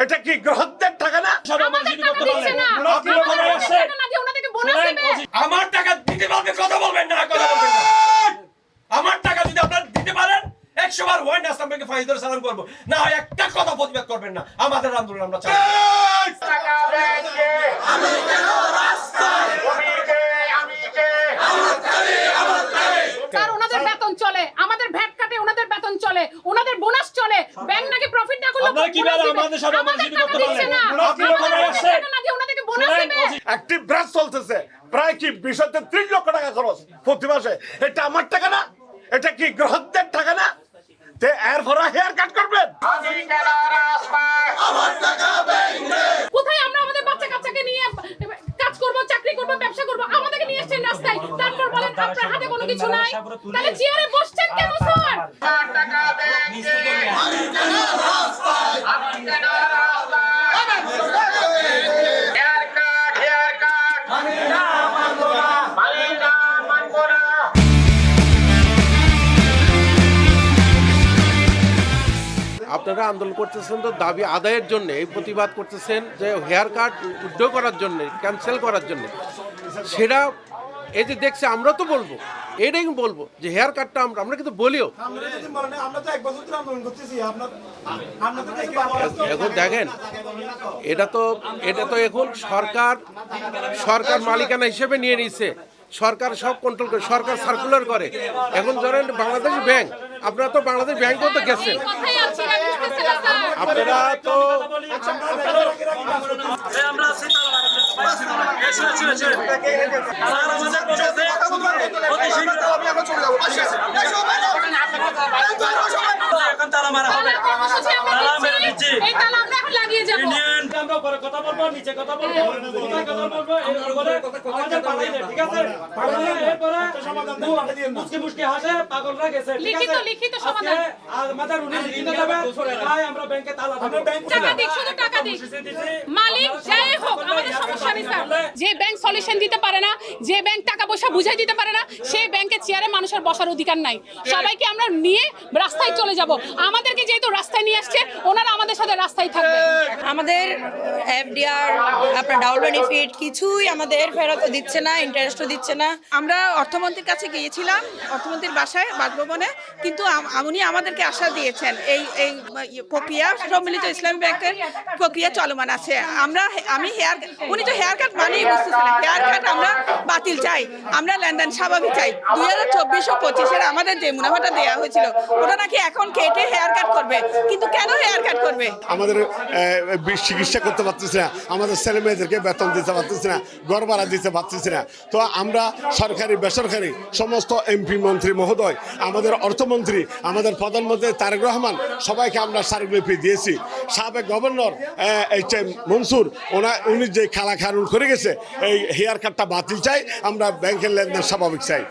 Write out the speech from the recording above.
এটা কি গ্রহদের টাকা না? আমার টাকা দিতে পারবে, কথা বলবেন না, কথা বলবেন না। আমার টাকা যদি আপনারা দিতে পারেন 100 বার ওয়াইন আসলামকে ফাইজ ধরে সালাম করব, না হয় একটা কথা প্রতিবাদ করবেন না। আমাদের আন্দোলন আমরা চাই। টাকা ব্যাংকে আমি কেন রাস্তায়, ভূমিকে আমি কে, স্যার ওনাদের বেতন চলে, আমাদের ভ্যাট কাটে, ওনাদের বেতন চলে, ওনাদের বোনাস চলে। ব্যাংক নাকি প্রফিট না করলে আপনারা কিভাবে আমাদের সাথে আমাদের যদি করতে পারেন? ওনাদেরকে বোনাস দিবে। অ্যাক্টিভ ব্রাঞ্চ চলতেছে, প্রায় কি 20-30 লক্ষ টাকা খরচ প্রতি মাসে। এটা আমার টাকা না? এটা কি গ্রহদের টাকা না? তে এর ভরা হেয়ার কাট করবেন। কোথায় আমরা আমাদের বাচ্চা কাচ্চাকে নিয়ে কাজ করব, চাকরি করব, ব্যবসা করব? আমাদেরকে নিয়ে এসেছেন রাস্তায়, তারপর বলেন আপনার হাতে কোনো কিছু নাই। তাহলে চেয়ারে বসছেন কেন স্যার? টাকা দেন, আমি কেন রাস্তায়, আমি কেন রাস্তায়, হেয়ার কাট, আমি না মানবো না, আমি না মানবো না। আপনারা আন্দোলন করতেছেন তো দাবি আদায়ের জন্য, এই প্রতিবাদ করতেছেন যে হেয়ার কাট উইথড্র করার জন্য, ক্যান্সেল করার জন্য। সেটা এই যে দেখছি, আমরা তো বলবো, এটাই বলবো যে হেয়ার কাটটা আমরা কিন্তু বলিও। এখন দেখেন, এটা তো এখন সরকার মালিকানা হিসেবে নিয়ে নিচ্ছে। সরকার সব কন্ট্রোল করে, সরকার সার্কুলার করে। এখন ধরেন বাংলাদেশ ব্যাংক, আপনারা তো বাংলাদেশ ব্যাংকও তো গেছেন, আপনারা তো কথা বলবো, নিচে কথা বলবো, কথা বলবো, ঠিক আছে? মুসকি হাসে, পাগলরা গেছে, লিখিত সমাধান আমাদের উনি লিখিত দেবে, তাই আমরা ব্যাংকে তালা দেব। টাকা দিক, শুধু টাকা দিক, মালিক যাই হোক, আমাদের সমস্যা নেই স্যার। যে ব্যাংক সলিউশন দিতে পারে না, যে ব্যাংক টাকা পয়সা বুঝাই দিতে পারে না, সেই ব্যাংকের চেয়ারে মানুষের বসার অধিকার নাই। সবাইকে আমরা নিয়ে রাস্তায় চলে যাব। আমাদেরকে যেহেতু রাস্তায় নিয়ে আসছে, ওনারা আমাদের সাথে রাস্তায় থাকবে। আমাদের এফডিআর, আপনার ডাবল বেনিফিট কিছুই আমাদের ফেরত দিচ্ছে না, ইন্টারেস্টও দিচ্ছে না। আমরা অর্থমন্ত্রীর কাছে গিয়েছিলাম, অর্থমন্ত্রীর বাসায়, বাসভবনে, কিন্তু উনি আমাদেরকে আশা দিয়েছেন এই প্রক্রিয়া সম্মিলিত ইসলামী ব্যাংকের প্রক্রিয়া চলমান আছে। উনি তো হেয়ার কাট মানেই বুঝতেছেন, হেয়ার কাট আমরা বাতিল চাই, আমরা লেনদেন স্বাভাবিক চাই। 2024 ও 25-এর আমাদের যে মুনাফাটা দেওয়া হয়েছিল, ওটা নাকি এখন কেটে হেয়ার কাট করবে। কিন্তু কেন হেয়ার কাট করবে? আমাদের চিকিৎসা করতে পারতেছি না, আমাদের ছেলে মেয়েদেরকে বেতন দিতে পারতেছি না, ঘর ভাড়া দিতে পারতেছি না। তো আমরা সরকারি বেসরকারি সমস্ত এমপি মন্ত্রী মহোদয়, আমাদের অর্থমন্ত্রী, আমাদের প্রধানমন্ত্রী তারেক রহমান, সবাইকে আমরা স্মারকলিপি দিয়েছি। সাবেক গভর্নর মনসুর, উনি যে খালা খারুন করে গেছে, এই হেয়ার কাটটা বাতিল চাই, আমরা ব্যাংকের লেনদেন স্বাভাবিক চাই।